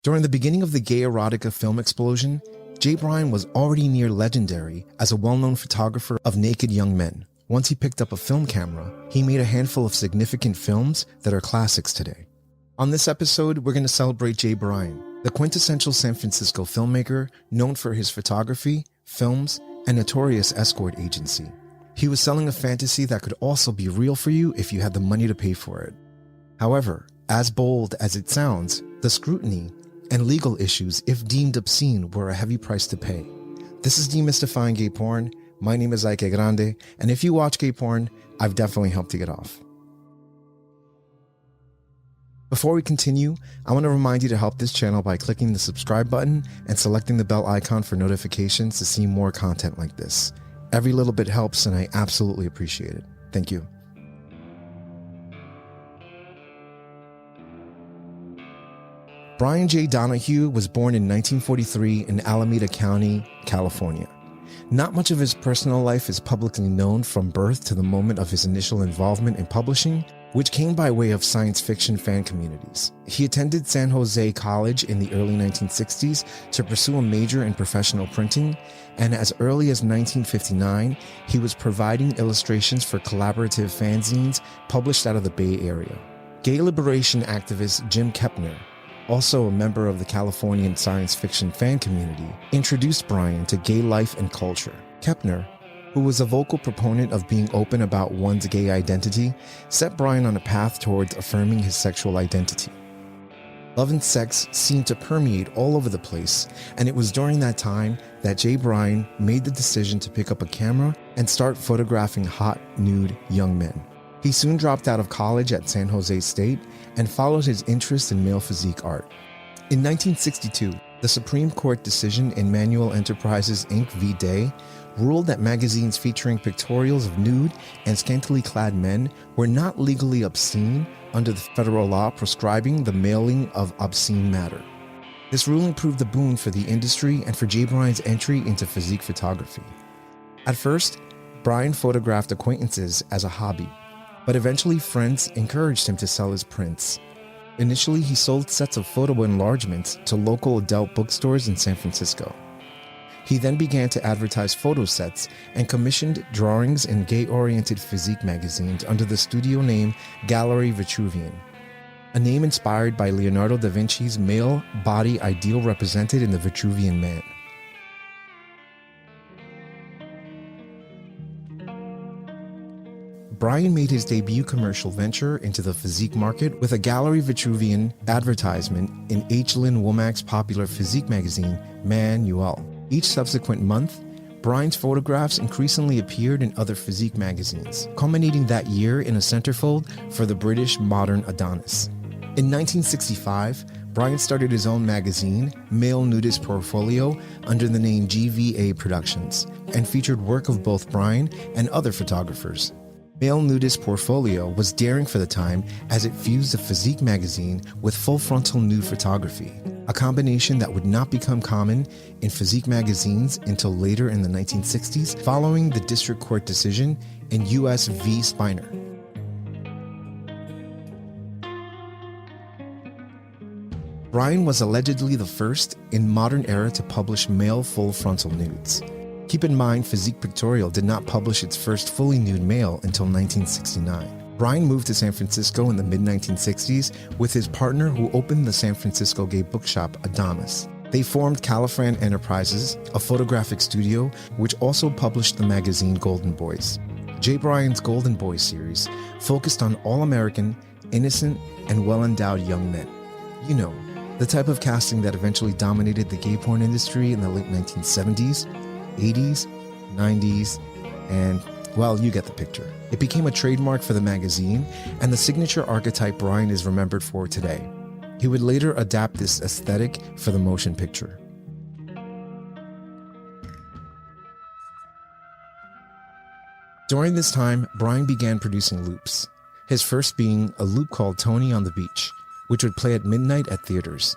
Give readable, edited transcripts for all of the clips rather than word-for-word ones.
During the beginning of the gay erotica film explosion, Jay Bryan was already near legendary as a well-known photographer of naked young men. Once he picked up a film camera, he made a handful of significant films that are classics today. On this episode, we're going to celebrate Jay Bryan, the quintessential San Francisco filmmaker known for his photography, films, and notorious escort agency. He was selling a fantasy that could also be real for you if you had the money to pay for it. However, as bold as it sounds, the scrutiny and legal issues, if deemed obscene, were a heavy price to pay. This is Demystifying Gay Porn. My name is Ike Grande, and if you watch gay porn, I've definitely helped to get off. Before we continue, I want to remind you to help this channel by clicking the subscribe button and selecting the bell icon for notifications to see more content like this. Every little bit helps, and I absolutely appreciate it. Thank you. Brian J. Donahue was born in 1943 in Alameda County, California. Not much of his personal life is publicly known from birth to the moment of his initial involvement in publishing, which came by way of science fiction fan communities. He attended San Jose College in the early 1960s to pursue a major in professional printing, and as early as 1959, he was providing illustrations for collaborative fanzines published out of the Bay Area. Gay liberation activist Jim Kepner, also a member of the Californian science fiction fan community, introduced Bryan to gay life and culture. Kepner, who was a vocal proponent of being open about one's gay identity, set Bryan on a path towards affirming his sexual identity. Love and sex seemed to permeate all over the place, and it was during that time that Jay Bryan made the decision to pick up a camera and start photographing hot, nude young men. He soon dropped out of college at San Jose State and followed his interest in male physique art. In 1962, the Supreme Court decision in Manual Enterprises Inc. v. Day ruled that magazines featuring pictorials of nude and scantily clad men were not legally obscene under the federal law prescribing the mailing of obscene matter. This ruling proved a boon for the industry and for Jay Bryan's entry into physique photography. At first, Bryan photographed acquaintances as a hobby, but eventually friends encouraged him to sell his prints. Initially, he sold sets of photo enlargements to local adult bookstores in San Francisco. He then began to advertise photo sets and commissioned drawings in gay-oriented physique magazines under the studio name Gallery Vitruvian, a name inspired by Leonardo da Vinci's male body ideal represented in the Vitruvian Man. Bryan made his debut commercial venture into the physique market with a Gallery Vitruvian advertisement in H. Lynn Womack's popular physique magazine, Manual. Each subsequent month, Bryan's photographs increasingly appeared in other physique magazines, culminating that year in a centerfold for the British Modern Adonis. In 1965, Bryan started his own magazine, Male Nudist Portfolio, under the name GVA Productions, and featured work of both Bryan and other photographers. Male Nudist Portfolio was daring for the time as it fused a physique magazine with full frontal nude photography, a combination that would not become common in physique magazines until later in the 1960s following the district court decision in U.S. v. Spiner. Bryan was allegedly the first in modern era to publish male full frontal nudes. Keep in mind, Physique Pictorial did not publish its first fully nude male until 1969. Bryan moved to San Francisco in the mid-1960s with his partner who opened the San Francisco gay bookshop Adonis. They formed Califran Enterprises, a photographic studio which also published the magazine Golden Boys. Jay Bryan's Golden Boys series focused on all-American, innocent, and well-endowed young men. You know, the type of casting that eventually dominated the gay porn industry in the late 1970s, 80s, 90s, and, well, you get the picture. It became a trademark for the magazine and the signature archetype Bryan is remembered for today. He would later adapt this aesthetic for the motion picture. During this time, Bryan began producing loops, his first being a loop called Tony on the Beach, which would play at midnight at theaters.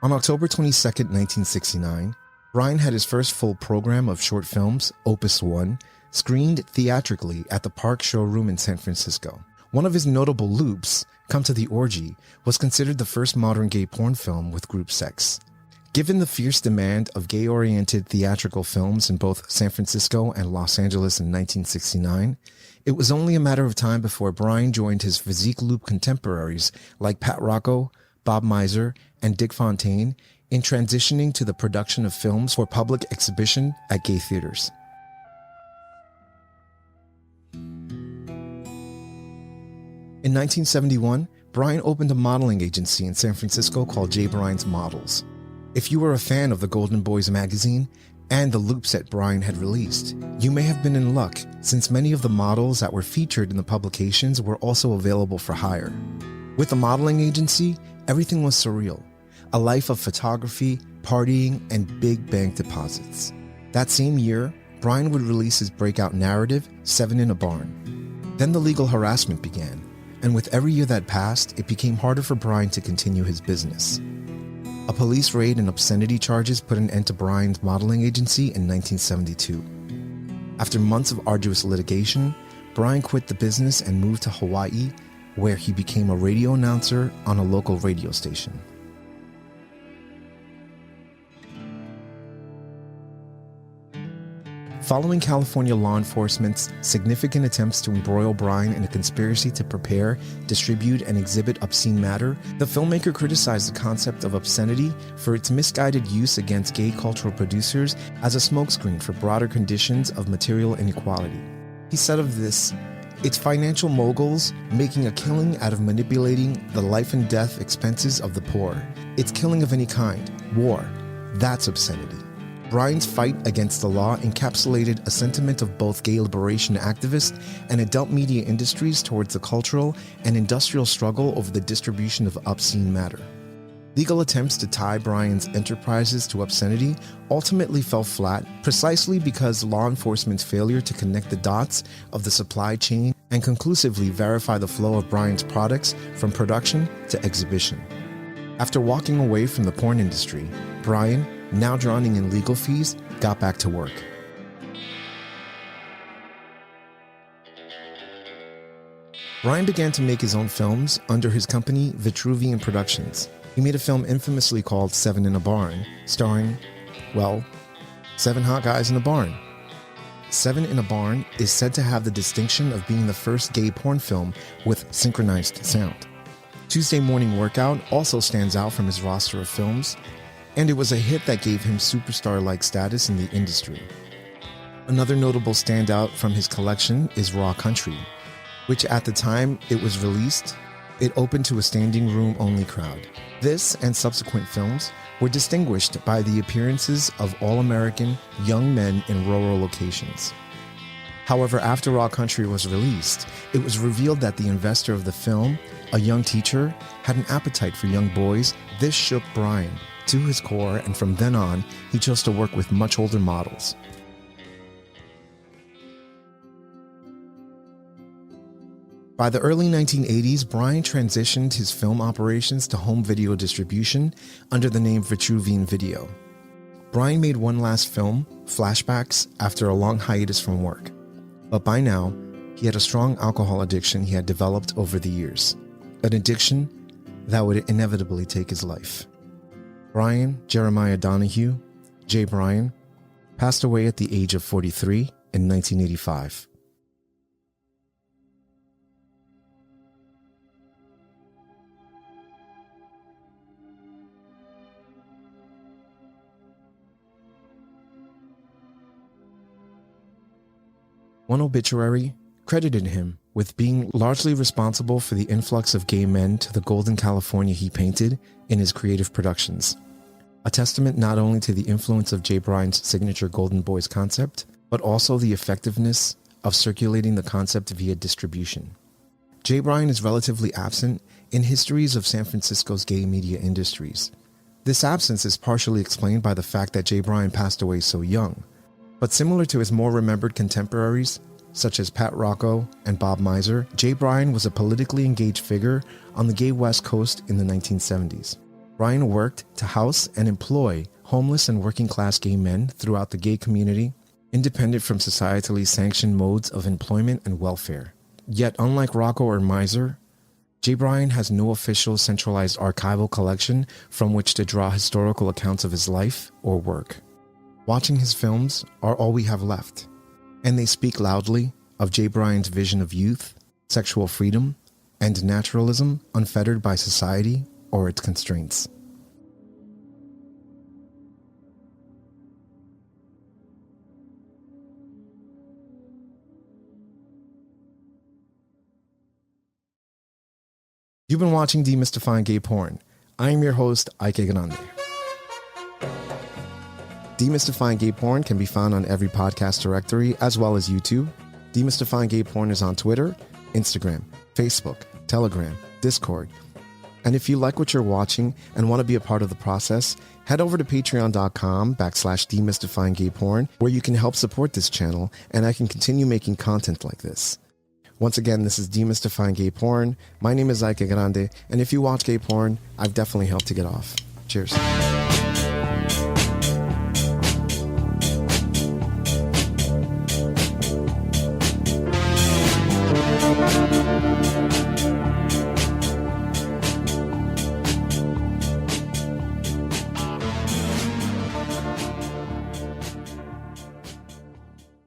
On October 22, 1969, Bryan had his first full program of short films, Opus 1, screened theatrically at the Park Showroom in San Francisco. One of his notable loops Come to the Orgy was considered the first modern gay porn film with group sex. Given the fierce demand of gay-oriented theatrical films in both San Francisco and Los Angeles in 1969, it was only a matter of time before Bryan joined his physique loop contemporaries like Pat Rocco, Bob Mizer, and Dick Fontaine in transitioning to the production of films for public exhibition at gay theaters. In 1971, Bryan opened a modeling agency in San Francisco called Jay Bryan's Models. If you were a fan of the Golden Boys magazine and the loop set Bryan had released, you may have been in luck, since many of the models that were featured in the publications were also available for hire. With the modeling agency, everything was surreal. A life of photography, partying, and big bank deposits. That same year, Bryan would release his breakout narrative, 7 in a Barn. Then the legal harassment began, and with every year that passed, it became harder for Bryan to continue his business. A police raid and obscenity charges put an end to Bryan's modeling agency in 1972. After months of arduous litigation, Bryan quit the business and moved to Hawaii, where he became a radio announcer on a local radio station. Following California law enforcement's significant attempts to embroil Bryan in a conspiracy to prepare, distribute, and exhibit obscene matter, the filmmaker criticized the concept of obscenity for its misguided use against gay cultural producers as a smokescreen for broader conditions of material inequality. He said of this, "It's financial moguls making a killing out of manipulating the life and death expenses of the poor. It's killing of any kind, war. That's obscenity." Bryan's fight against the law encapsulated a sentiment of both gay liberation activists and adult media industries towards the cultural and industrial struggle over the distribution of obscene matter. Legal attempts to tie Bryan's enterprises to obscenity ultimately fell flat precisely because law enforcement's failure to connect the dots of the supply chain and conclusively verify the flow of Bryan's products from production to exhibition. After walking away from the porn industry, Bryan, now drowning in legal fees, got back to work. Bryan began to make his own films under his company Vitruvian Productions. He made a film infamously called 7 in a Barn, starring, well, 7 hot guys in a barn. 7 in a Barn is said to have the distinction of being the first gay porn film with synchronized sound. Tuesday Morning Workout also stands out from his roster of films, and it was a hit that gave him superstar-like status in the industry. Another notable standout from his collection is Raw Country, which at the time it was released, it opened to a standing room only crowd. This and subsequent films were distinguished by the appearances of all-American young men in rural locations. However, after Raw Country was released, it was revealed that the investor of the film, a young teacher, had an appetite for young boys. This shook Bryan to his core, and from then on, he chose to work with much older models. By the early 1980s, Bryan transitioned his film operations to home video distribution under the name Vitruvian Video. Bryan made one last film, Flashbacks, after a long hiatus from work. But by now, he had a strong alcohol addiction he had developed over the years, an addiction that would inevitably take his life. Bryan Jeremiah Donahue, Jay Bryan, passed away at the age of 43 in 1985. One obituary credited him with being largely responsible for the influx of gay men to the golden California he painted in his creative productions. A testament not only to the influence of Jay Bryan's signature Golden Boys concept, but also the effectiveness of circulating the concept via distribution. Jay Bryan is relatively absent in histories of San Francisco's gay media industries. This absence is partially explained by the fact that Jay Bryan passed away so young, but similar to his more remembered contemporaries, such as Pat Rocco and Bob Mizer, Jay Bryan was a politically engaged figure on the gay West Coast in the 1970s. Bryan worked to house and employ homeless and working-class gay men throughout the gay community, independent from societally sanctioned modes of employment and welfare. Yet, unlike Rocco or Mizer, Jay Bryan has no official centralized archival collection from which to draw historical accounts of his life or work. Watching his films are all we have left, and they speak loudly of Jay Bryan's vision of youth, sexual freedom, and naturalism unfettered by society or its constraints. You've been watching Demystifying Gay Porn. I am your host, Ike Grande. Demystifying Gay Porn can be found on every podcast directory as well as YouTube. Demystifying Gay Porn is on Twitter, Instagram, Facebook, Telegram, Discord. And if you like what you're watching and want to be a part of the process, head over to patreon.com/demystifyinggayporn, where you can help support this channel and I can continue making content like this. Once again, this is Demystifying Gay Porn. My name is Ike Grande, and if you watch gay porn, I've definitely helped to get off. Cheers.